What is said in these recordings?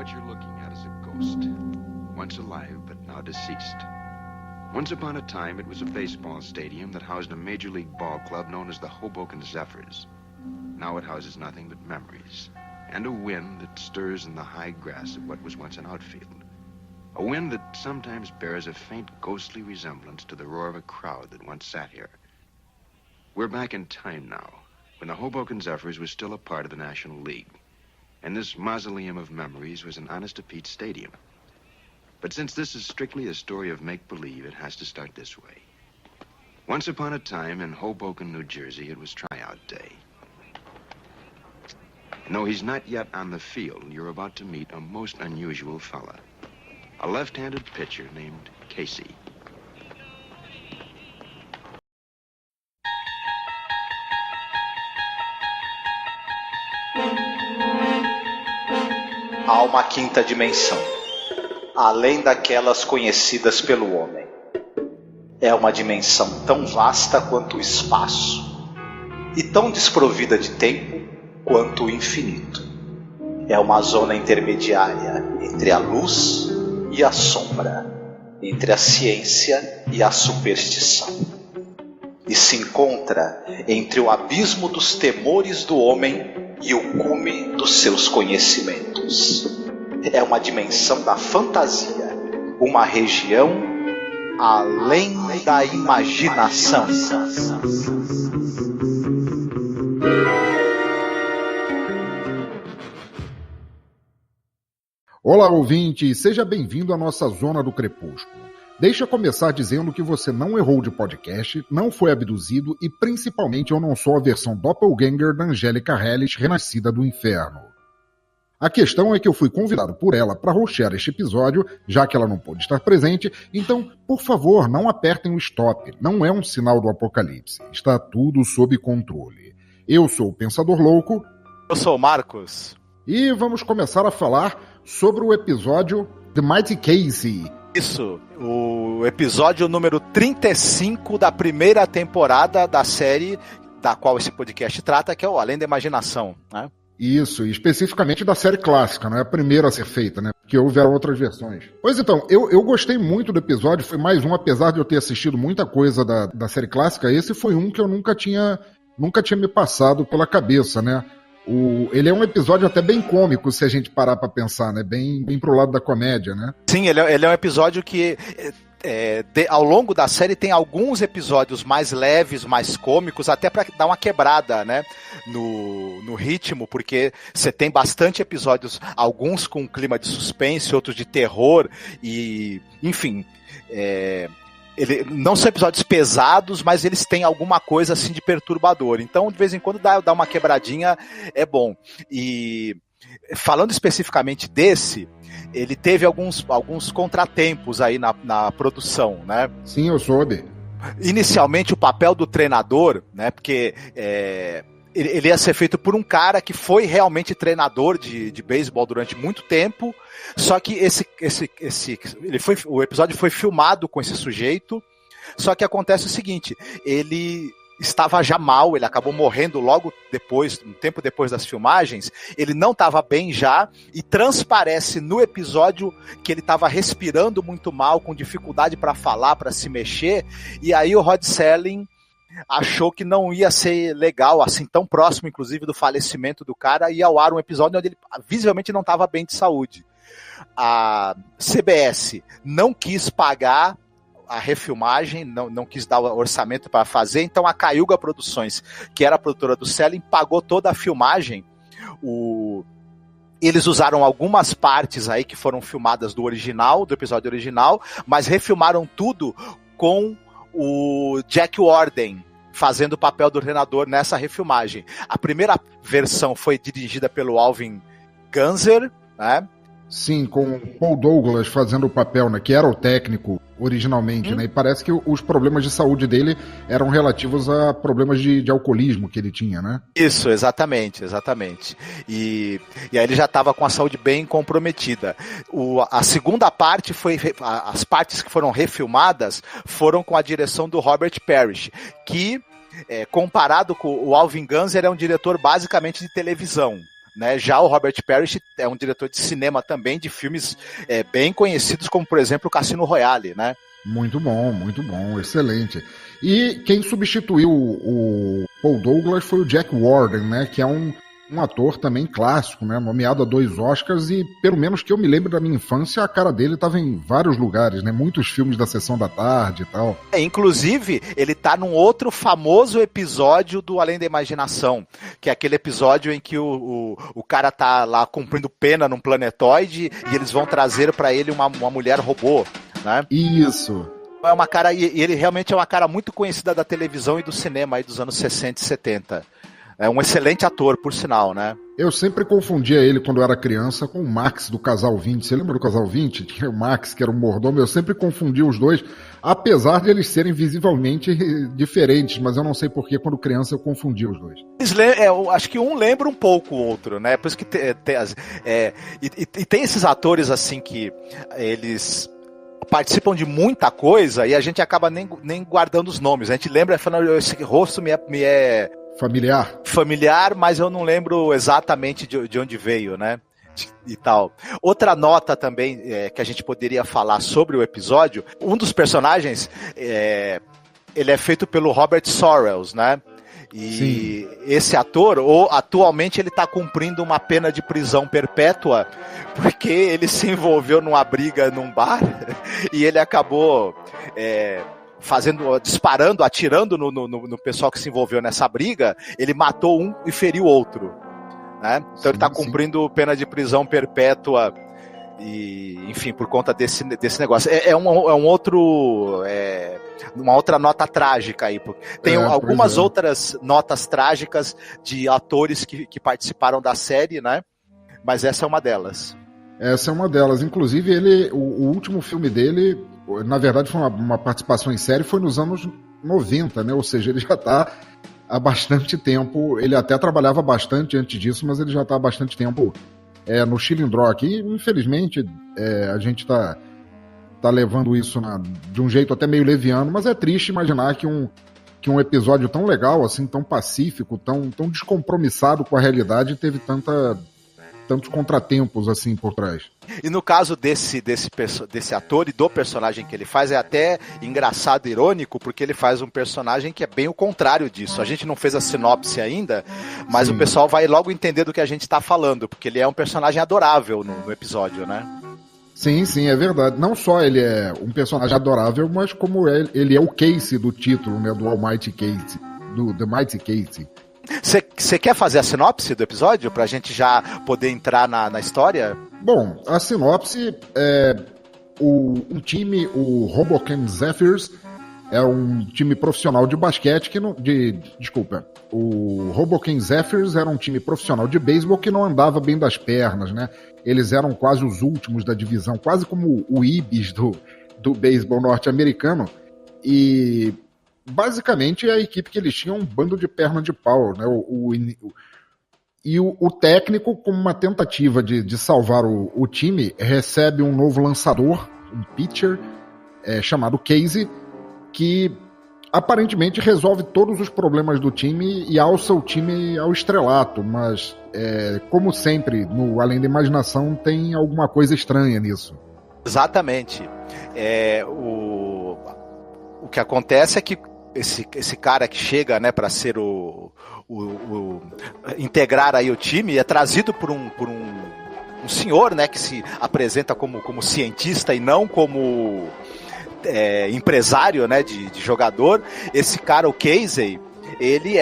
What you're looking at is a ghost, once alive but now deceased. Once upon a time, it was a baseball stadium that housed a major league ball club known as the Hoboken Zephyrs. Now it houses nothing but memories, and a wind that stirs in the high grass of what was once an outfield. A wind that sometimes bears a faint ghostly resemblance to the roar of a crowd that once sat here. We're back in time now, when the Hoboken Zephyrs was still a part of the National League. And this mausoleum of memories was an honest-to-Pete stadium. But since this is strictly a story of make-believe, it has to start this way. Once upon a time in Hoboken, New Jersey, it was tryout day. And though he's not yet on the field, you're about to meet a most unusual fella. A left-handed pitcher named Casey. Há uma quinta dimensão, além daquelas conhecidas pelo homem. É uma dimensão tão vasta quanto o espaço, e tão desprovida de tempo quanto o infinito. É uma zona intermediária entre a luz e a sombra, entre a ciência e a superstição. E se encontra entre o abismo dos temores do homem e o cume dos seus conhecimentos. É uma dimensão da fantasia, uma região além da imaginação. Olá, ouvinte, seja bem-vindo à nossa Zona do Crepúsculo. Deixa eu começar dizendo que você não errou de podcast, não foi abduzido e, principalmente, eu não sou a versão doppelganger da Angélica Hellish, renascida do inferno. A questão é que eu fui convidado por ela para hostear este episódio, já que ela não pôde estar presente, então, por favor, não apertem o stop, não é um sinal do apocalipse, está tudo sob controle. Eu sou o Pensador Louco. Eu sou o Marcos. E vamos começar a falar sobre o episódio The Mighty Casey. Isso, o episódio número 35 da primeira temporada da série da qual esse podcast trata, que é o Além da Imaginação, né? Isso, especificamente da série clássica, não é a primeira a ser feita, né? Porque houveram outras versões. Pois então, eu gostei muito do episódio, foi mais um, apesar de eu ter assistido muita coisa da série clássica, esse foi um que eu nunca tinha me passado pela cabeça, né? Ele é um episódio até bem cômico, se a gente parar pra pensar, né? Bem pro lado da comédia, né? Sim, ele é um episódio que ao longo da série tem alguns episódios mais leves, mais cômicos, até pra dar uma quebrada, né? No ritmo, porque você tem bastante episódios, alguns com clima de suspense, outros de terror, e enfim... não são episódios pesados, mas eles têm alguma coisa assim de perturbador. Então, de vez em quando, dá uma quebradinha, é bom. E falando especificamente desse, ele teve alguns contratempos aí na produção, né? Sim, eu soube. Inicialmente, o papel do treinador, né? Porque ele ia ser feito por um cara que foi realmente treinador de beisebol durante muito tempo, só que o episódio foi filmado com esse sujeito, só que acontece o seguinte, ele estava já mal, ele acabou morrendo logo depois, um tempo depois das filmagens, ele não estava bem já, e transparece no episódio que ele estava respirando muito mal, com dificuldade para falar, para se mexer, e aí o Rod Serling achou que não ia ser legal, assim, tão próximo, inclusive, do falecimento do cara, ir ao ar um episódio onde ele visivelmente não estava bem de saúde. A CBS não quis pagar a refilmagem, não quis dar o orçamento para fazer, então a Cayuga Produções, que era a produtora do Selling, pagou toda a filmagem. Eles usaram algumas partes aí que foram filmadas do episódio original, mas refilmaram tudo com o Jack Warden fazendo o papel do treinador nessa refilmagem. A primeira versão foi dirigida pelo Alvin Ganzer, né? Sim, com o Paul Douglas fazendo o papel, né, que era o técnico originalmente, né? E parece que os problemas de saúde dele eram relativos a problemas de alcoolismo que ele tinha, né? Isso, exatamente. E aí ele já estava com a saúde bem comprometida. A segunda parte as partes que foram refilmadas foram com a direção do Robert Parrish, que comparado com o Alvin Ganzer, é um diretor basicamente de televisão. né? Já o Robert Parrish é um diretor de cinema também, de filmes bem conhecidos, como, por exemplo, o Cassino Royale, né? Muito bom, excelente. E quem substituiu o Paul Douglas foi o Jack Warden, né? Que é um ator também clássico, né? Nomeado a 2 Oscars e, pelo menos que eu me lembro da minha infância, a cara dele estava em vários lugares, né? Muitos filmes da Sessão da Tarde e tal. Inclusive, ele tá num outro famoso episódio do Além da Imaginação, que é aquele episódio em que o cara tá lá cumprindo pena num planetóide e eles vão trazer para ele uma mulher robô, né? Isso. É uma cara, e ele realmente é uma cara muito conhecida da televisão e do cinema aí dos anos 60 e 70. É um excelente ator, por sinal, né? Eu sempre confundia ele, quando eu era criança, com o Max do Casal 20. Você lembra do Casal 20? Tinha o Max, que era um mordomo. Eu sempre confundia os dois, apesar de eles serem visivelmente diferentes. Mas eu não sei por que, quando criança, eu confundia os dois. Eu acho que um lembra um pouco o outro, né? Por isso que tem esses atores, assim, que eles participam de muita coisa e a gente acaba nem guardando os nomes. A gente lembra, falando, esse rosto me é familiar, mas eu não lembro exatamente de onde veio, né? E tal. Outra nota também que a gente poderia falar sobre o episódio, um dos personagens, ele é feito pelo Robert Sorrells, né? E sim, esse ator, atualmente ele está cumprindo uma pena de prisão perpétua porque ele se envolveu numa briga num bar e ele acabou disparando, atirando no pessoal que se envolveu nessa briga. Ele matou um e feriu outro, né? Então sim, ele está cumprindo pena de prisão perpétua e, enfim, por conta desse negócio. Uma outra nota trágica aí. Tem algumas outras notas trágicas de atores que participaram da série, né? Mas essa é uma delas. Essa é uma delas. Inclusive, o último filme dele, na verdade, foi uma participação em série, foi nos anos 90, né? Ou seja, ele já está há bastante tempo. Ele até trabalhava bastante antes disso, mas ele já está há bastante tempo no Chilindró aqui. Infelizmente, a gente está levando isso de um jeito até meio leviano, mas é triste imaginar que um episódio tão legal, assim, tão pacífico, tão descompromissado com a realidade, teve tantos contratempos assim por trás. E no caso desse ator e do personagem que ele faz, é até engraçado e irônico, porque ele faz um personagem que é bem o contrário disso. A gente não fez a sinopse ainda, mas sim, o pessoal vai logo entender do que a gente está falando, porque ele é um personagem adorável no episódio, né? Sim, é verdade. Não só ele é um personagem adorável, mas como ele é o Casey do título, né, do Almighty Casey, do The Mighty Casey. Você quer fazer a sinopse do episódio pra gente já poder entrar na história? Bom, a sinopse é um time, o Hoboken Zephyrs, é um time profissional de basquete o Hoboken Zephyrs era um time profissional de beisebol que não andava bem das pernas, né? Eles eram quase os últimos da divisão, quase como o Ibis do beisebol norte-americano. E basicamente a equipe que eles tinham um bando de perna de pau, né? O técnico, como uma tentativa de salvar o time, recebe um novo lançador, um pitcher, chamado Casey, que aparentemente resolve todos os problemas do time e alça o time ao estrelato, mas como sempre, no Além da Imaginação, tem alguma coisa estranha nisso. Exatamente. O que acontece é que esse cara que chega, né, para ser integrar aí o time, é trazido por um senhor, né, que se apresenta como cientista e não como empresário, né, de jogador. Esse cara, o Casey, ele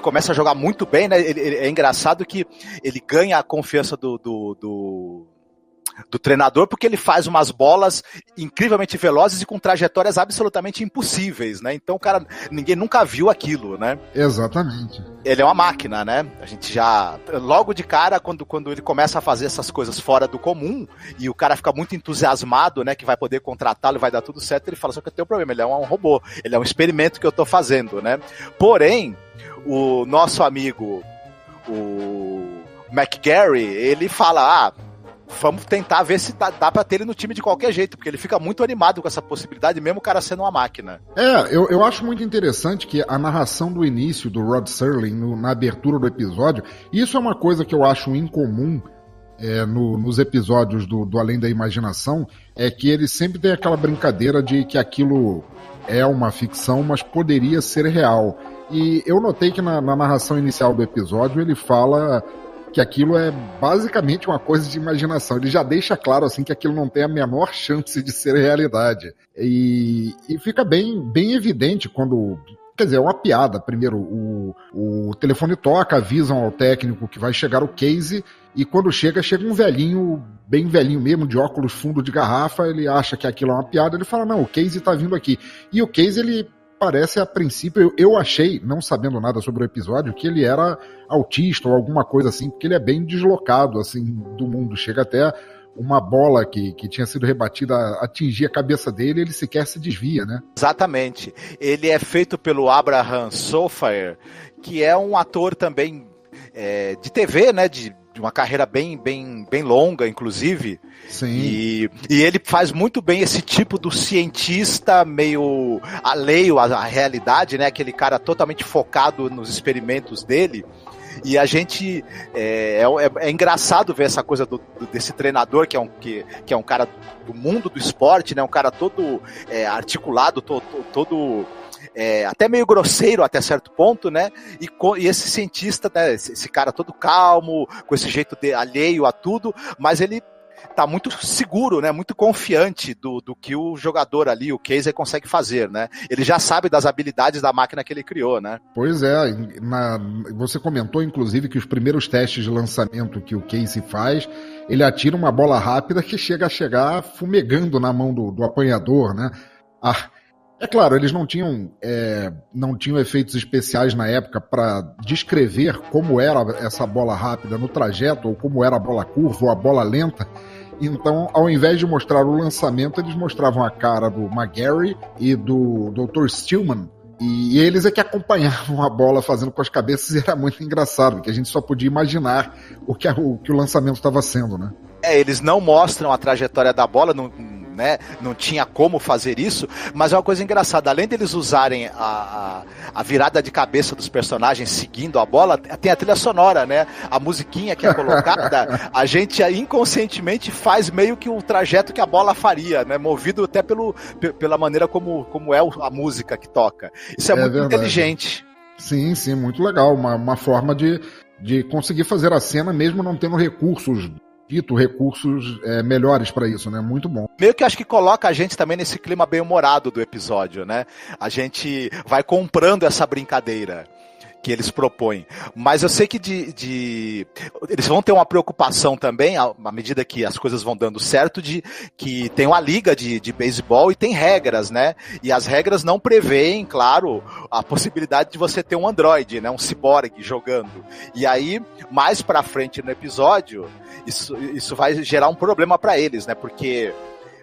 começa a jogar muito bem, né? É engraçado que ele ganha a confiança do treinador, porque ele faz umas bolas incrivelmente velozes e com trajetórias absolutamente impossíveis, né? Então, cara, ninguém nunca viu aquilo, né? Exatamente. Ele é uma máquina, né? A gente já, logo de cara, quando ele começa a fazer essas coisas fora do comum, e o cara fica muito entusiasmado, né, que vai poder contratá-lo e vai dar tudo certo, ele fala, só que eu tenho um problema, ele é um robô, ele é um experimento que eu tô fazendo, né? Porém, o nosso amigo, o McGarry, ele fala, vamos tentar ver se dá pra ter ele no time de qualquer jeito, porque ele fica muito animado com essa possibilidade, mesmo o cara sendo uma máquina. Eu acho muito interessante que a narração do início do Rod Serling, na abertura do episódio, isso é uma coisa que eu acho incomum nos episódios do Além da Imaginação, é que ele sempre tem aquela brincadeira de que aquilo é uma ficção, mas poderia ser real. E eu notei que na narração inicial do episódio ele fala que aquilo é basicamente uma coisa de imaginação. Ele já deixa claro assim que aquilo não tem a menor chance de ser realidade. E fica bem evidente quando... Quer dizer, é uma piada. Primeiro, o telefone toca, avisam ao técnico que vai chegar o Casey, e quando chega um velhinho, bem velhinho mesmo, de óculos fundo de garrafa, ele acha que aquilo é uma piada, ele fala, não, o Casey tá vindo aqui. E o Casey, ele parece, a princípio, eu achei, não sabendo nada sobre o episódio, que ele era autista ou alguma coisa assim, porque ele é bem deslocado, assim, do mundo. Chega até uma bola que tinha sido rebatida atingir a cabeça dele, ele sequer se desvia, né? Exatamente. Ele é feito pelo Abraham Sofaer, que é um ator também de TV, né? De uma carreira bem longa, inclusive. Sim. E ele faz muito bem esse tipo do cientista meio alheio à realidade, né? Aquele cara totalmente focado nos experimentos dele. E a gente é engraçado ver essa coisa desse treinador que é um cara do mundo do esporte, né? Um cara todo articulado, todo até meio grosseiro até certo ponto, né? E esse cientista, né? Esse cara todo calmo, com esse jeito alheio a tudo, mas ele tá muito seguro, né? Muito confiante do que o jogador ali, o Casey, consegue fazer, né? Ele já sabe das habilidades da máquina que ele criou, né? Pois é, você comentou, inclusive, que os primeiros testes de lançamento que o Casey faz, ele atira uma bola rápida que chega a chegar fumegando na mão do apanhador, né? É claro, eles não tinham efeitos especiais na época para descrever como era essa bola rápida no trajeto, ou como era a bola curva ou a bola lenta. Então, ao invés de mostrar o lançamento, eles mostravam a cara do McGarry e do Dr. Stillman. E eles é que acompanhavam a bola fazendo com as cabeças, e era muito engraçado, porque a gente só podia imaginar o que o lançamento estava sendo, né? Eles não mostram a trajetória da bola, não tinha como fazer isso, mas é uma coisa engraçada, além deles usarem a virada de cabeça dos personagens seguindo a bola, tem a trilha sonora, né? A musiquinha que é colocada, a gente inconscientemente faz meio que o trajeto que a bola faria, né? Movido até pela maneira como é a música que toca. Isso é muito verdade. Inteligente. Sim, muito legal, uma forma de conseguir fazer a cena mesmo não tendo recursos melhores para isso, né? Muito bom. Meio que acho que coloca a gente também nesse clima bem-humorado do episódio, né? A gente vai comprando essa brincadeira que eles propõem. Mas eu sei que eles vão ter uma preocupação também, à medida que as coisas vão dando certo, de que tem uma liga de beisebol e tem regras, né? E as regras não prevêem, claro, a possibilidade de você ter um androide, né? Um ciborgue jogando. E aí, mais pra frente no episódio, isso vai gerar um problema pra eles, né? Porque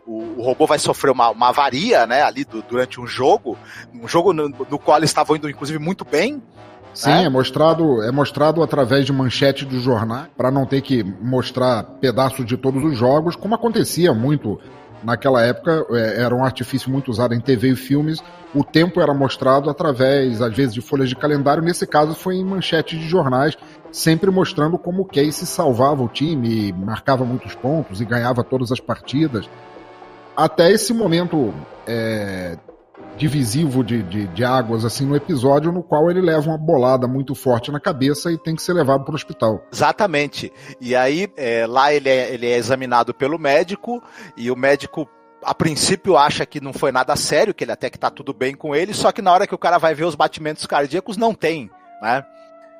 o robô vai sofrer uma avaria, né? Ali durante um jogo no qual eles estavam indo, inclusive, muito bem. Sim, é mostrado através de manchete do jornal, para não ter que mostrar pedaços de todos os jogos, como acontecia muito naquela época, era um artifício muito usado em TV e filmes. O tempo era mostrado através, às vezes, de folhas de calendário. Nesse caso, foi em manchete de jornais, sempre mostrando como o Casey salvava o time, marcava muitos pontos e ganhava todas as partidas. Até esse momento divisivo de águas assim no episódio, no qual ele leva uma bolada muito forte na cabeça e tem que ser levado para o hospital. Exatamente. E aí lá ele é examinado pelo médico, e o médico a princípio acha que não foi nada sério, que ele até que tá tudo bem com ele, só que na hora que o cara vai ver os batimentos cardíacos não tem, né?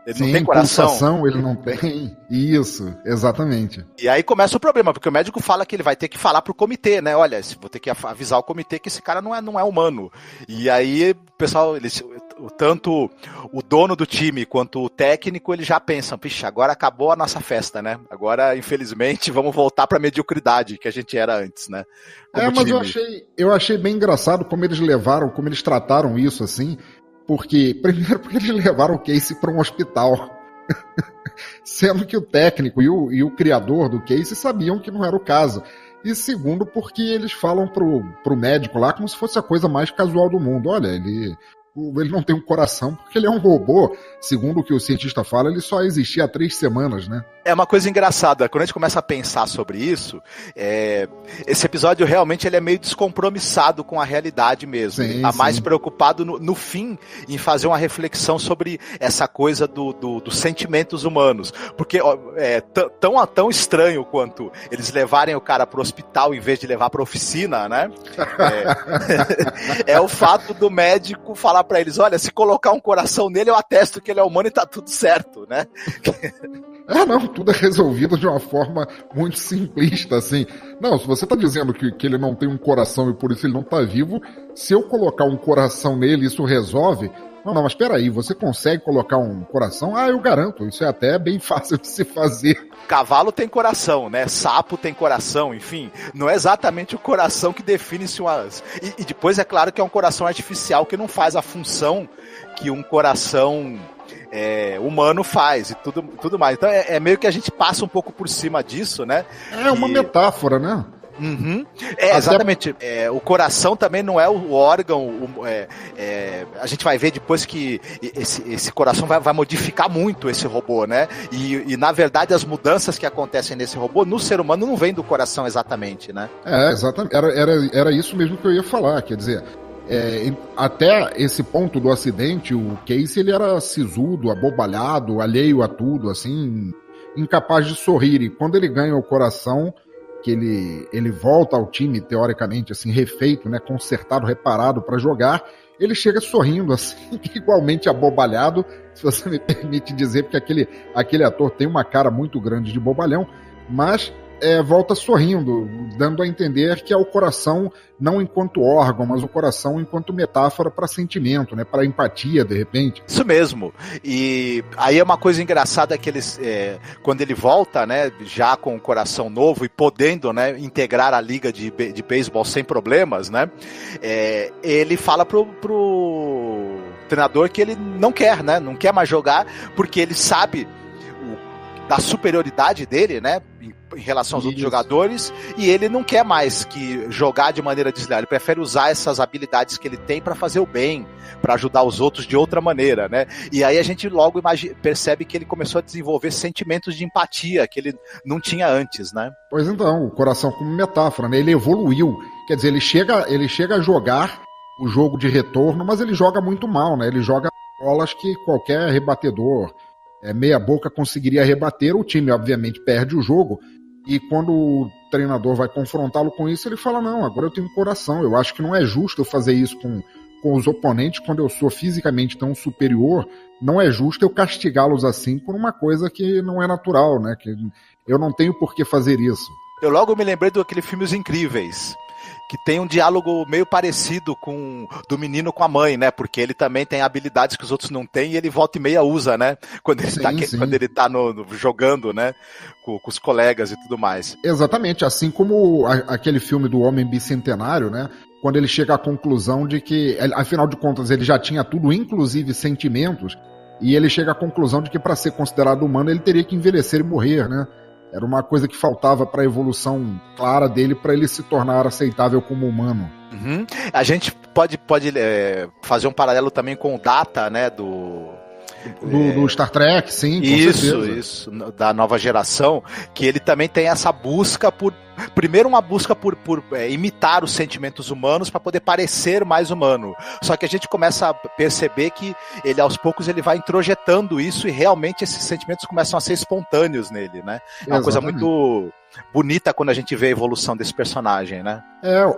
Ele não tem coração. Pulsação, ele não tem. Isso, exatamente. E aí começa o problema, porque o médico fala que ele vai ter que falar pro comitê, né? Olha, vou ter que avisar o comitê que esse cara não é humano. E aí o pessoal, tanto o dono do time quanto o técnico, eles já pensam, pixa, agora acabou a nossa festa, né? Agora, infelizmente, vamos voltar pra mediocridade que a gente era antes, né? Mas eu achei bem engraçado como eles trataram isso, assim. Primeiro porque eles levaram o Casey para um hospital. Sendo que o técnico e o criador do Casey sabiam que não era o caso. E segundo, porque eles falam pro médico lá como se fosse a coisa mais casual do mundo. Olha, ele não tem um coração porque ele é um robô. Segundo o que o cientista fala, ele só existia há 3 semanas, né? É uma coisa engraçada, quando a gente começa a pensar sobre isso, esse episódio realmente ele é meio descompromissado com a realidade mesmo. Sim, ele tá mais preocupado no fim em fazer uma reflexão sobre essa coisa dos sentimentos humanos. Porque é tão estranho quanto eles levarem o cara pro hospital em vez de levar pra oficina, né? É o fato do médico falar pra eles, olha, se colocar um coração nele, eu atesto que ele é humano e tá tudo certo, né? Não, tudo é resolvido de uma forma muito simplista, assim. Não, se você tá dizendo que ele não tem um coração e por isso ele não tá vivo, se eu colocar um coração nele, isso resolve? Não, mas peraí, você consegue colocar um coração? Eu garanto, isso é até bem fácil de se fazer. Cavalo tem coração, né? Sapo tem coração, enfim. Não é exatamente o coração que define se umas... E depois é claro que é um coração artificial que não faz a função que um coração... humano faz e tudo mais. Então é meio que a gente passa um pouco por cima disso, né? É uma metáfora, né? Uhum. Exatamente. O coração também não é o órgão. A gente vai ver depois que esse coração vai modificar muito esse robô, né? E na verdade as mudanças que acontecem nesse robô no ser humano não vêm do coração exatamente, né? Exatamente. Era isso mesmo que eu ia falar. Quer dizer, até esse ponto do acidente, o Casey ele era sisudo, abobalhado, alheio a tudo, assim, incapaz de sorrir. E quando ele ganha o coração, que ele volta ao time, teoricamente, assim, refeito, né, consertado, reparado para jogar, ele chega sorrindo, assim, igualmente abobalhado, se você me permite dizer, porque aquele ator tem uma cara muito grande de bobalhão, mas volta sorrindo, dando a entender que é o coração não enquanto órgão, mas o coração enquanto metáfora para sentimento, né, para empatia, de repente. Isso mesmo. E aí é uma coisa engraçada que eles, quando ele volta, né, já com o coração novo e podendo, né, integrar a liga de beisebol sem problemas, né, ele fala pro treinador que ele não quer, né, não quer mais jogar, porque ele sabe da superioridade dele, né, em relação aos outros jogadores, e ele não quer mais que jogar de maneira desleal, ele prefere usar essas habilidades que ele tem para fazer o bem, para ajudar os outros de outra maneira, né? E aí a gente logo percebe que ele começou a desenvolver sentimentos de empatia que ele não tinha antes, né? Pois então, o coração como metáfora, né? Ele evoluiu, quer dizer, ele chega a jogar o jogo de retorno, mas ele joga muito mal, né? Ele joga bolas que qualquer rebatedor meia boca conseguiria rebater, o time obviamente perde o jogo, e quando o treinador vai confrontá-lo com isso, ele fala, não, agora eu tenho coração, eu acho que não é justo eu fazer isso com os oponentes quando eu sou fisicamente tão superior, não é justo eu castigá-los assim por uma coisa que não é natural, né, que eu não tenho por que fazer isso. Eu logo me lembrei daquele filme Os Incríveis, que tem um diálogo meio parecido do menino com a mãe, né? Porque ele também tem habilidades que os outros não têm e ele volta e meia usa, né? Quando ele tá jogando, né? Com os colegas e tudo mais. Exatamente, assim como aquele filme do Homem Bicentenário, né? Quando ele chega à conclusão de que, afinal de contas, ele já tinha tudo, inclusive sentimentos, e ele chega à conclusão de que para ser considerado humano ele teria que envelhecer e morrer, né? Era uma coisa que faltava para a evolução clara dele para ele se tornar aceitável como humano. Uhum. A gente pode fazer um paralelo também com o Data, né, do Star Trek, sim, com certeza. Isso, da nova geração, que ele também tem essa busca primeiro uma busca por imitar os sentimentos humanos para poder parecer mais humano. Só que a gente começa a perceber que ele aos poucos ele vai introjetando isso e realmente esses sentimentos começam a ser espontâneos nele, né? É uma coisa muito bonita quando a gente vê a evolução desse personagem, né?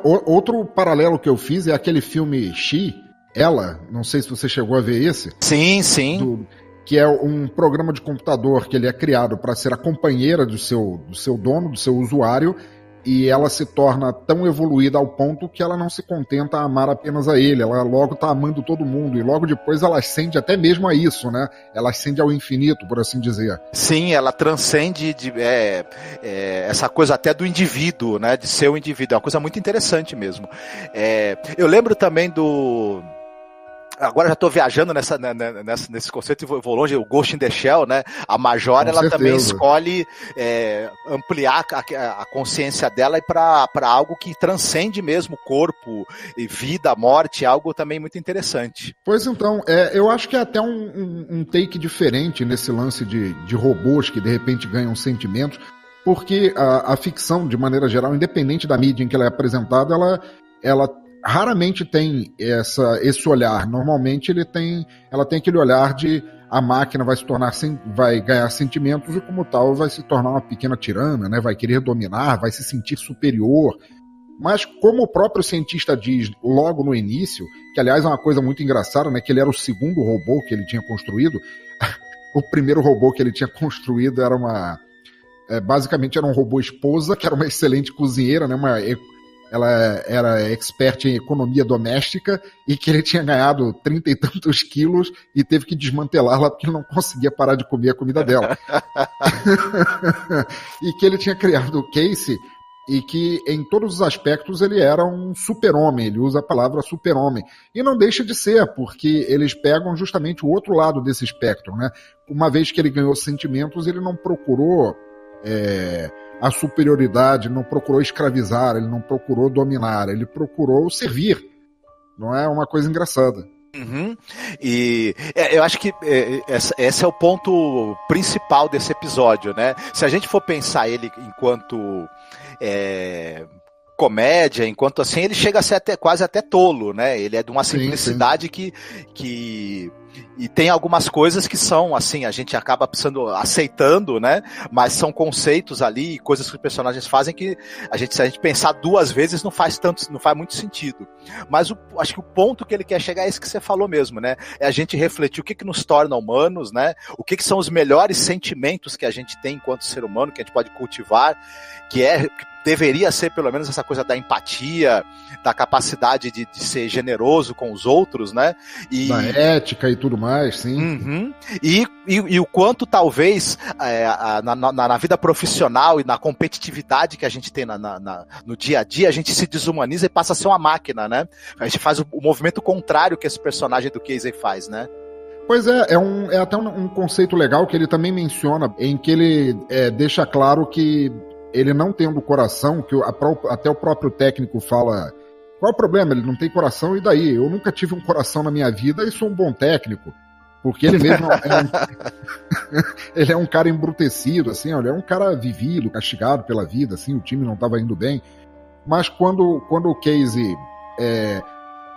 Outro paralelo que eu fiz é aquele filme Ela, não sei se você chegou a ver esse. Sim. Que é um programa de computador que ele é criado para ser a companheira do seu dono, do seu usuário, e ela se torna tão evoluída ao ponto que ela não se contenta a amar apenas a ele, ela logo está amando todo mundo, e logo depois ela ascende até mesmo a isso, né? Ela ascende ao infinito, por assim dizer. Sim, ela transcende essa coisa até do indivíduo, né? De ser o indivíduo, é uma coisa muito interessante mesmo. Eu lembro também Agora já estou viajando nesse conceito e vou longe, o Ghost in the Shell, né? A Majora, Com ela certeza. também escolhe ampliar a consciência dela para algo que transcende mesmo o corpo, e vida, morte, algo também muito interessante. Pois então, eu acho que é até um take diferente nesse lance de robôs que de repente ganham sentimentos, porque a ficção, de maneira geral, independente da mídia em que ela é apresentada, ela raramente tem esse olhar. Normalmente ela tem aquele olhar de a máquina vai ganhar sentimentos e, como tal, vai se tornar uma pequena tirana, né? Vai querer dominar, vai se sentir superior. Mas, como o próprio cientista diz logo no início, que aliás é uma coisa muito engraçada, né? Que ele era o segundo robô que ele tinha construído. O primeiro robô que ele tinha construído era basicamente era um robô esposa, que era uma excelente cozinheira, né? Ela era expert em economia doméstica e que ele tinha ganhado 30 e tantos quilos e teve que desmantelá-la porque ele não conseguia parar de comer a comida dela. E que ele tinha criado o Casey e que em todos os aspectos ele era um super-homem, ele usa a palavra super-homem. E não deixa de ser, porque eles pegam justamente o outro lado desse espectro, né? Uma vez que ele ganhou sentimentos, ele não procurou a superioridade, não procurou escravizar, ele não procurou dominar, ele procurou servir. Não é uma coisa engraçada. Uhum. E eu acho que esse é o ponto principal desse episódio, né? Se a gente for pensar ele enquanto comédia, enquanto assim, ele chega a ser quase até tolo, né? Ele é de uma simplicidade que e tem algumas coisas que são, assim, a gente acaba aceitando, né? Mas são conceitos ali, coisas que os personagens fazem que se a gente pensar duas vezes não faz muito sentido. Mas acho que o ponto que ele quer chegar é esse que você falou mesmo, né? É a gente refletir o que nos torna humanos, né? O que são os melhores sentimentos que a gente tem enquanto ser humano, que a gente pode cultivar, que deveria ser pelo menos essa coisa da empatia, da capacidade de ser generoso com os outros, né? Da ética e tudo mais, sim. Uhum. E o quanto talvez na vida profissional e na competitividade que a gente tem no dia a dia, a gente se desumaniza e passa a ser uma máquina, né? A gente faz o movimento contrário que esse personagem do Casey faz, né? Pois é até um conceito legal que ele também menciona, em que ele deixa claro que ele não tendo coração, que até o próprio técnico fala, qual é o problema? Ele não tem coração, e daí? Eu nunca tive um coração na minha vida e sou um bom técnico. Porque ele mesmo ele é um cara embrutecido, assim, ele é um cara vivido, castigado pela vida, assim, o time não estava indo bem. Mas quando o Casey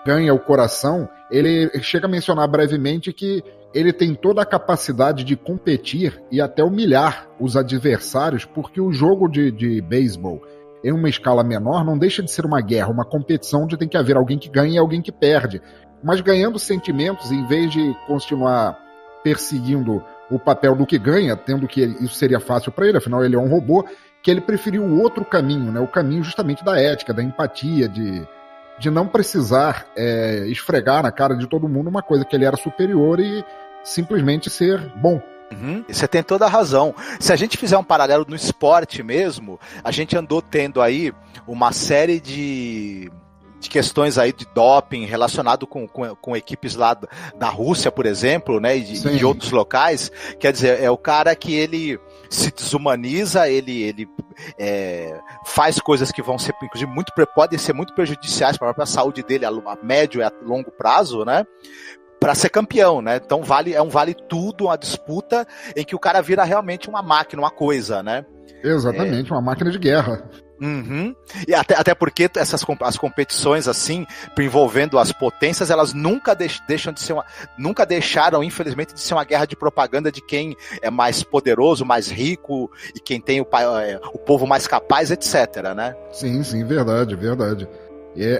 ganha o coração, ele chega a mencionar brevemente que ele tem toda a capacidade de competir e até humilhar os adversários, porque o jogo de beisebol, em uma escala menor, não deixa de ser uma guerra, uma competição onde tem que haver alguém que ganha e alguém que perde. Mas ganhando sentimentos, em vez de continuar perseguindo o papel do que ganha, tendo que isso seria fácil para ele, afinal ele é um robô, que ele preferiu o outro caminho, né? O caminho justamente da ética, da empatia, de não precisar esfregar na cara de todo mundo uma coisa que ele era superior e simplesmente ser bom. Uhum. Você tem toda a razão. Se a gente fizer um paralelo no esporte mesmo, a gente andou tendo aí uma série de questões aí de doping relacionado com equipes lá da Rússia, por exemplo, né, e de outros locais. Quer dizer, é o cara que ele se desumaniza, ele faz coisas que vão ser, inclusive, podem ser muito prejudiciais para a própria saúde dele a médio e a longo prazo, né? Para ser campeão, né? Então vale tudo, uma disputa em que o cara vira realmente uma máquina, uma coisa, né? Exatamente, uma máquina de guerra. Uhum. E até porque as competições assim, envolvendo as potências, elas nunca nunca deixaram, infelizmente, de ser uma guerra de propaganda de quem é mais poderoso, mais rico e quem tem o povo mais capaz, etc, né? Sim, verdade.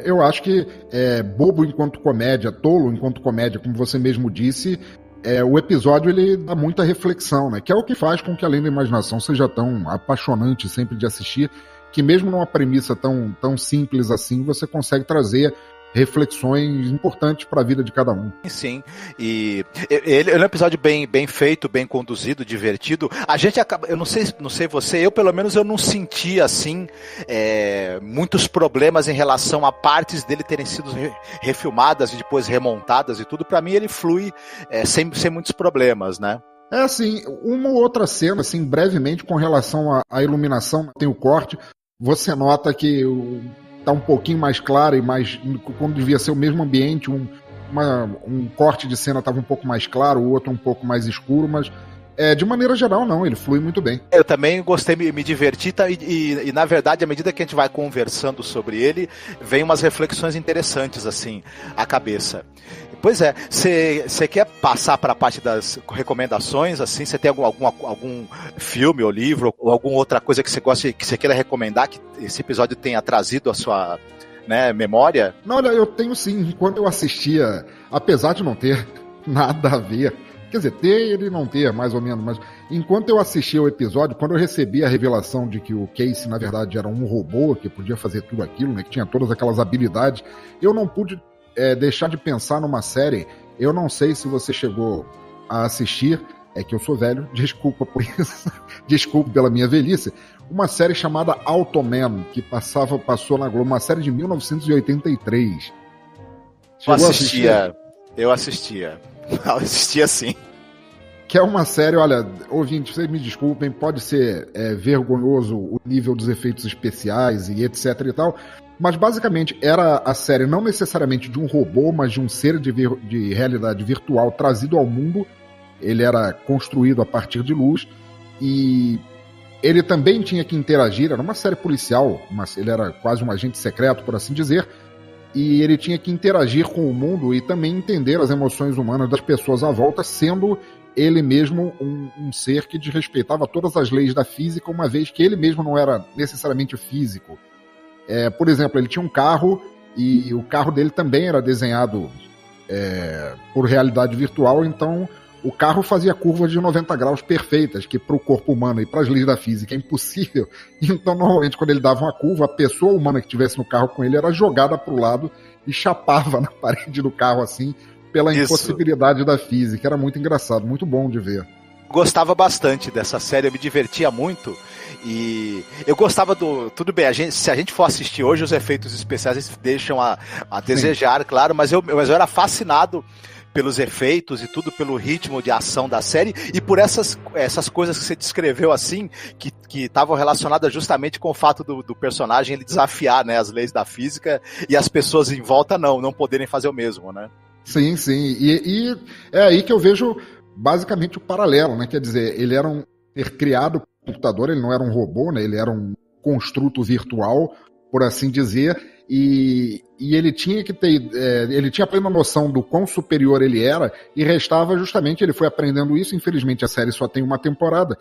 Eu acho que bobo enquanto comédia, tolo enquanto comédia, como você mesmo disse, o episódio ele dá muita reflexão, né? Que é o que faz com que Além da Imaginação seja tão apaixonante sempre de assistir, que mesmo numa premissa tão simples assim, você consegue trazer reflexões importantes para a vida de cada um. Sim, e ele é um episódio bem feito, bem conduzido, divertido. A gente acaba, eu não sei você, eu pelo menos eu não senti assim muitos problemas em relação a partes dele terem sido refilmadas e depois remontadas e tudo. Para mim ele flui sem muitos problemas, né? É assim, uma ou outra cena, assim, brevemente com relação à iluminação, tem o corte, você nota que tá um pouquinho mais claro e mais, quando devia ser o mesmo ambiente, um corte de cena estava um pouco mais claro, o outro um pouco mais escuro, mas de maneira geral não, ele flui muito bem. Eu também gostei, me diverti e na verdade, à medida que a gente vai conversando sobre ele, vem umas reflexões interessantes assim à cabeça. Pois é, você quer passar para a parte das recomendações, assim, você tem algum filme ou livro ou alguma outra coisa que você gosta, que você queira recomendar, que esse episódio tenha trazido a sua, né, memória? Não, olha, eu tenho sim, quando eu assistia, apesar de não ter nada a ver, quer dizer, ter e não ter, mais ou menos, mas enquanto eu assistia o episódio, quando eu recebi a revelação de que o Casey, na verdade, era um robô, que podia fazer tudo aquilo, né, que tinha todas aquelas habilidades, eu não pude deixar de pensar numa série. Eu não sei se você chegou a assistir, é que eu sou velho, desculpa por isso, desculpa pela minha velhice, uma série chamada Automan, que passou na Globo, uma série de 1983. Eu assistia sim. Que é uma série, olha, ouvintes, vocês me desculpem, pode ser vergonhoso o nível dos efeitos especiais e etc e tal, mas basicamente era a série não necessariamente de um robô, mas de um ser de realidade virtual trazido ao mundo. Ele era construído a partir de luz e ele também tinha que interagir, era uma série policial, mas ele era quase um agente secreto, por assim dizer, e ele tinha que interagir com o mundo e também entender as emoções humanas das pessoas à volta, sendo ele mesmo um ser que desrespeitava todas as leis da física, uma vez que ele mesmo não era necessariamente físico. Por exemplo, ele tinha um carro e o carro dele também era desenhado por realidade virtual, então o carro fazia curvas de 90 graus perfeitas, que para o corpo humano e para as leis da física é impossível. Então, normalmente, quando ele dava uma curva, a pessoa humana que estivesse no carro com ele era jogada para o lado e chapava na parede do carro assim, pela impossibilidade da física. Era muito engraçado, muito bom de ver. Gostava bastante dessa série, eu me divertia muito e eu gostava tudo bem, se a gente for assistir hoje, os efeitos especiais deixam a desejar, claro, mas eu era fascinado pelos efeitos e tudo, pelo ritmo de ação da série e por essas coisas que você descreveu assim, que estavam relacionadas justamente com o fato do personagem ele desafiar, né, as leis da física e as pessoas em volta não poderem fazer o mesmo, né? Sim, e é aí que eu vejo basicamente o paralelo, né? Quer dizer, ele era um ser criado por computador, ele não era um robô, né? Ele era um construto virtual, por assim dizer, e ele tinha que ter, ele tinha plena noção do quão superior ele era, e restava justamente, ele foi aprendendo isso, infelizmente a série só tem uma temporada,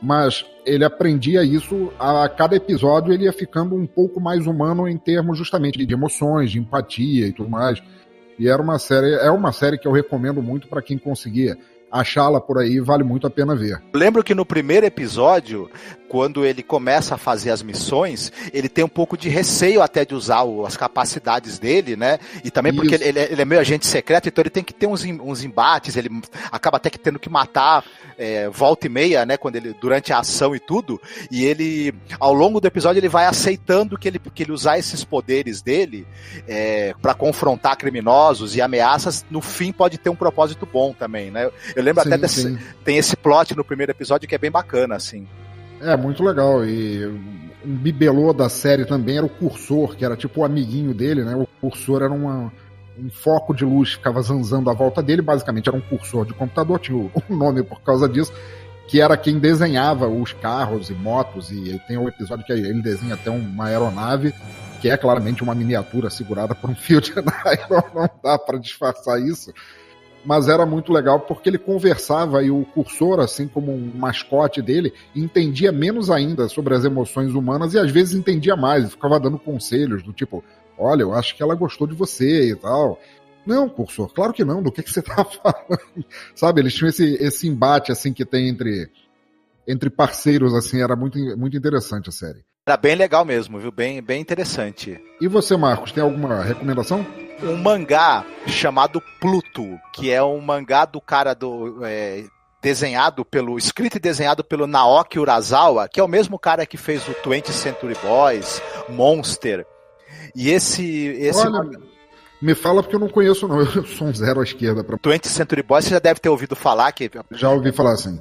mas ele aprendia isso a cada episódio, ele ia ficando um pouco mais humano em termos justamente de emoções, de empatia e tudo mais, e é uma série que eu recomendo muito para quem conseguir achá-la por aí, vale muito a pena ver. Lembro que no primeiro episódio, quando ele começa a fazer as missões, ele tem um pouco de receio até de usar as capacidades dele, né? E também porque ele é meio agente secreto, então ele tem que ter uns embates, ele acaba até que tendo que matar volta e meia, né? Durante a ação e tudo, e ele, ao longo do episódio, ele vai aceitando que ele usar esses poderes dele para confrontar criminosos e ameaças, no fim pode ter um propósito bom também, né? Eu lembro até tem esse plot no primeiro episódio que é bem bacana, assim. É, muito legal. E um bibelô da série também era o cursor, que era tipo o amiguinho dele, né? O cursor era um foco de luz que ficava zanzando à volta dele, basicamente era um cursor de computador, tinha o nome por causa disso, que era quem desenhava os carros e motos, e tem um episódio que ele desenha até uma aeronave, que é claramente uma miniatura segurada por um fio de nylon, não dá para disfarçar isso. Mas era muito legal porque ele conversava e o cursor, assim como um mascote dele, entendia menos ainda sobre as emoções humanas e às vezes entendia mais, ficava dando conselhos do tipo, olha, eu acho que ela gostou de você e tal. Não, cursor, claro que não, do que você tá falando? Sabe, eles tinham esse embate assim que tem entre parceiros, assim, era muito, muito interessante a série. Era bem legal mesmo, viu? Bem interessante. E você, Marcos, tem alguma recomendação? um mangá chamado Pluto, que é um mangá do cara escrito e desenhado pelo Naoki Urasawa, que é o mesmo cara que fez o 20th Century Boys, Monster. E esse Olha, me fala porque eu não conheço não, eu sou um zero à esquerda. 20th Century Boys você já deve ter ouvido falar. Já ouvi falar assim.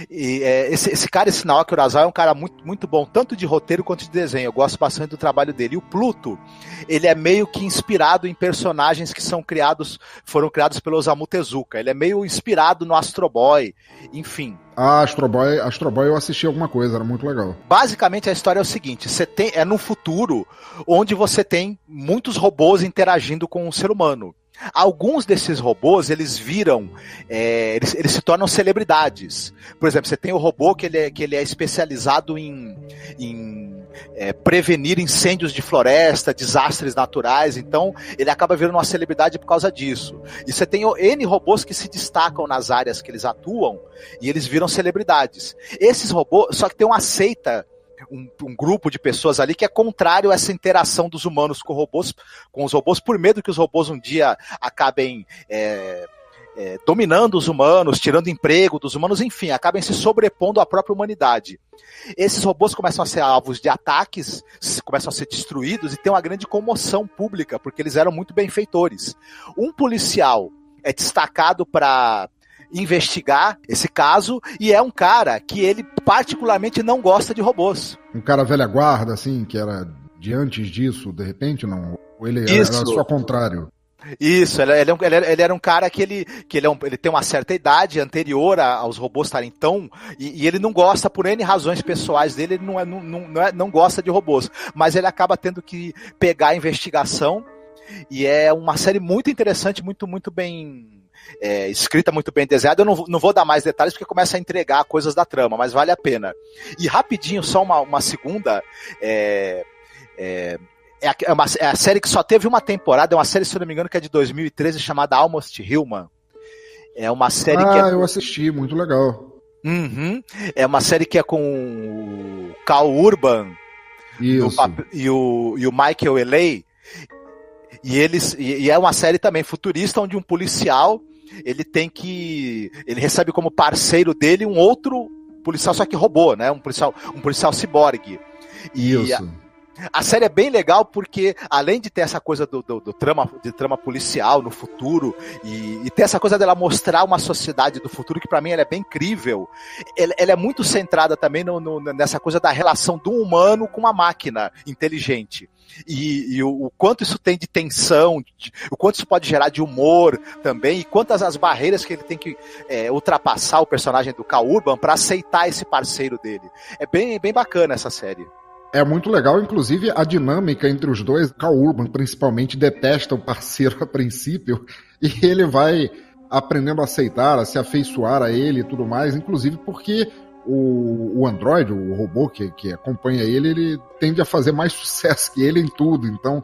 E esse cara, esse Naoki Urasawa, é um cara muito, muito bom, tanto de roteiro quanto de desenho. Eu gosto bastante do trabalho dele. E o Pluto, ele é meio que inspirado em personagens que foram criados pelo Osamu Tezuka. Ele é meio inspirado no Astro Boy, enfim. Astro Boy eu assisti alguma coisa, era muito legal. Basicamente a história é o seguinte, é num futuro onde você tem muitos robôs interagindo com o ser humano. Alguns desses robôs, eles viram, eles se tornam celebridades. Por exemplo, você tem o robô que ele é especializado em prevenir incêndios de floresta, desastres naturais, então ele acaba virando uma celebridade por causa disso. E você tem N robôs que se destacam nas áreas que eles atuam e eles viram celebridades. Esses robôs, só que tem uma seita, um grupo de pessoas ali que é contrário a essa interação dos humanos com os robôs, por medo que os robôs um dia acabem dominando os humanos, tirando emprego dos humanos, enfim, acabem se sobrepondo à própria humanidade. Esses robôs começam a ser alvos de ataques, começam a ser destruídos e tem uma grande comoção pública, porque eles eram muito benfeitores. Um policial é destacado para investigar esse caso, e é um cara que ele particularmente não gosta de robôs. Um cara velha guarda, assim, que era de antes disso, de repente, não? Ou ele era só contrário? Isso, ele era um cara que ele tem uma certa idade anterior aos robôs estarem tão... E ele não gosta, por N razões pessoais dele, ele não gosta de robôs. Mas ele acaba tendo que pegar a investigação, e é uma série muito interessante, muito, muito bem... escrita, muito bem desenhada. Eu não vou dar mais detalhes porque começa a entregar coisas da trama, mas vale a pena. E rapidinho, só uma segunda, é a série que só teve uma temporada, é uma série, se eu não me engano, que é de 2013, chamada Almost Human. É uma série que eu assisti, muito legal. Uhum. É uma série que é com o Cal Urban e o Michael Ealy. E é uma série também futurista, onde um policial ele recebe como parceiro dele um outro policial, só que robô, né? Um policial ciborgue. Isso. A série é bem legal porque, além de ter essa coisa do trama policial no futuro, e ter essa coisa dela mostrar uma sociedade do futuro, que pra mim ela é bem incrível, ela é muito centrada também nessa coisa da relação do humano com uma máquina inteligente. E o quanto isso tem de tensão, o quanto isso pode gerar de humor também, e quantas as barreiras que ele tem que ultrapassar, o personagem do Cal Urban, para aceitar esse parceiro dele. É bem, bem bacana essa série. É muito legal, inclusive, a dinâmica entre os dois. Cal Urban, principalmente, detesta o parceiro a princípio, e ele vai aprendendo a aceitar, a se afeiçoar a ele e tudo mais, inclusive porque o androide, o robô que acompanha ele tende a fazer mais sucesso que ele em tudo. Então,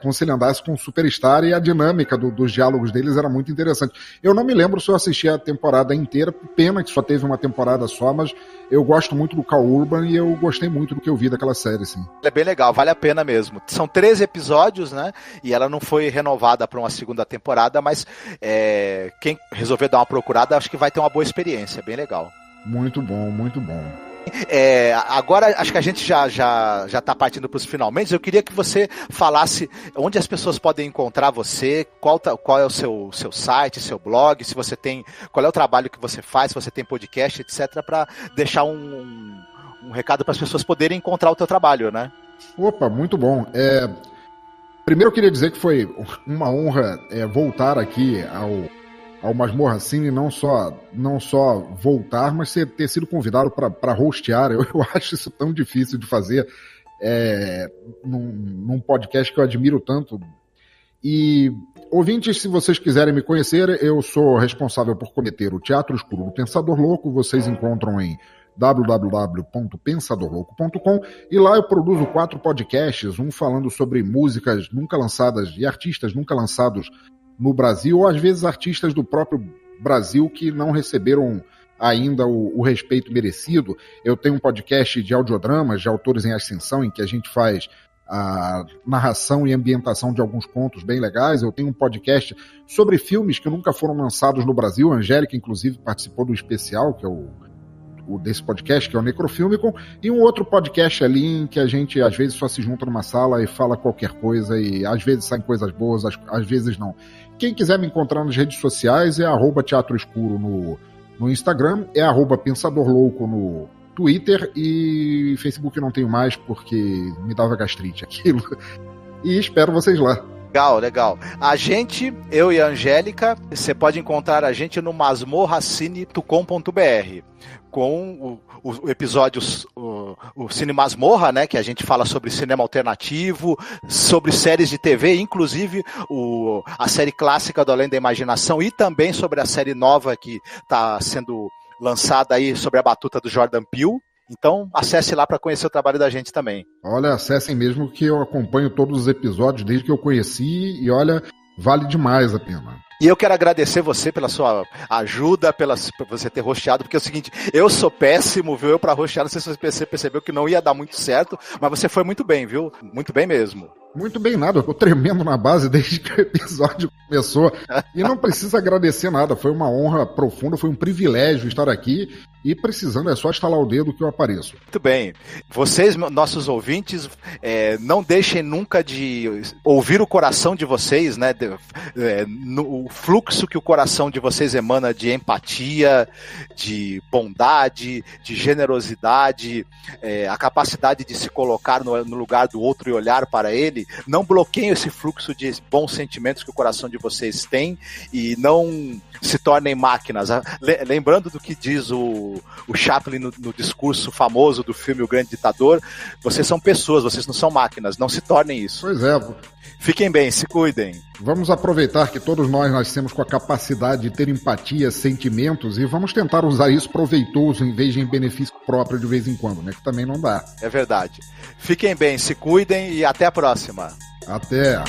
como se ele andasse com um superstar, e a dinâmica dos diálogos deles era muito interessante. Eu não me lembro se eu assisti a temporada inteira, pena que só teve uma temporada só, mas eu gosto muito do Cal Urban e eu gostei muito do que eu vi daquela série, sim. É bem legal, vale a pena mesmo. São 13 episódios, né? E ela não foi renovada para uma segunda temporada, mas quem resolver dar uma procurada, acho que vai ter uma boa experiência, bem legal. Muito bom, muito bom. Agora acho que a gente já está partindo para os finalmente. Eu queria que você falasse onde as pessoas podem encontrar você, qual é o seu site, seu blog, se você tem, qual é o trabalho que você faz, se você tem podcast, etc, para deixar um recado para as pessoas poderem encontrar o teu trabalho, né? Opa, muito bom. Primeiro eu queria dizer que foi uma honra voltar aqui ao Masmorra Cine, não só voltar, mas ter sido convidado para hostear. Eu acho isso tão difícil de fazer num podcast que eu admiro tanto. E, ouvintes, se vocês quiserem me conhecer, eu sou responsável por cometer o Teatro Escuro do Pensador Louco. Vocês encontram em www.pensadorlouco.com, e lá eu produzo 4 podcasts, um falando sobre músicas nunca lançadas e artistas nunca lançados no Brasil, ou às vezes artistas do próprio Brasil que não receberam ainda o respeito merecido. Eu tenho um podcast de audiodramas, de autores em ascensão, em que a gente faz a narração e ambientação de alguns pontos bem legais. Eu tenho um podcast sobre filmes que nunca foram lançados no Brasil. A Angélica, inclusive, participou do especial, que é o desse podcast, que é o Necrofilmicon, e um outro podcast ali em que a gente às vezes só se junta numa sala e fala qualquer coisa, e às vezes saem coisas boas, às vezes não. Quem quiser me encontrar nas redes sociais é @teatroescuro no Instagram, é @pensadorlouco no Twitter, e Facebook não tenho mais porque me dava gastrite aquilo. E espero vocês lá. Legal. A gente, eu e a Angélica, você pode encontrar a gente no masmorracine.com.br, com o episódio, o Cine Masmorra, né, que a gente fala sobre cinema alternativo, sobre séries de TV, inclusive a série clássica do Além da Imaginação, e também sobre a série nova que está sendo lançada aí sobre a batuta do Jordan Peele. Então, acesse lá para conhecer o trabalho da gente também. Olha, acessem mesmo, que eu acompanho todos os episódios desde que eu conheci, e olha, vale demais a pena. E eu quero agradecer você pela sua ajuda, por você ter rosteado, porque é o seguinte, eu sou péssimo, viu? Eu para rostear, não sei se você percebeu que não ia dar muito certo, mas você foi muito bem, viu? Muito bem mesmo. Muito bem nada, eu tô tremendo na base desde que o episódio começou. E não precisa agradecer nada, foi uma honra profunda, foi um privilégio estar aqui, e precisando é só estalar o dedo que eu apareço. Muito bem. Vocês, nossos ouvintes, não deixem nunca de ouvir o coração de vocês, né? O fluxo que o coração de vocês emana de empatia, de bondade, de generosidade, a capacidade de se colocar no lugar do outro e olhar para ele. Não bloqueiem esse fluxo de bons sentimentos que o coração de vocês tem, e não se tornem máquinas. Lembrando do que diz o Chaplin no discurso famoso do filme O Grande Ditador, vocês são pessoas, vocês não são máquinas, não se tornem isso. Pois é. Fiquem bem, se cuidem. Vamos aproveitar que todos nós nascemos com a capacidade de ter empatia, sentimentos, e vamos tentar usar isso proveitoso em vez de em benefício próprio de vez em quando, né? Que também não dá. É verdade. Fiquem bem, se cuidem e até a próxima. Até.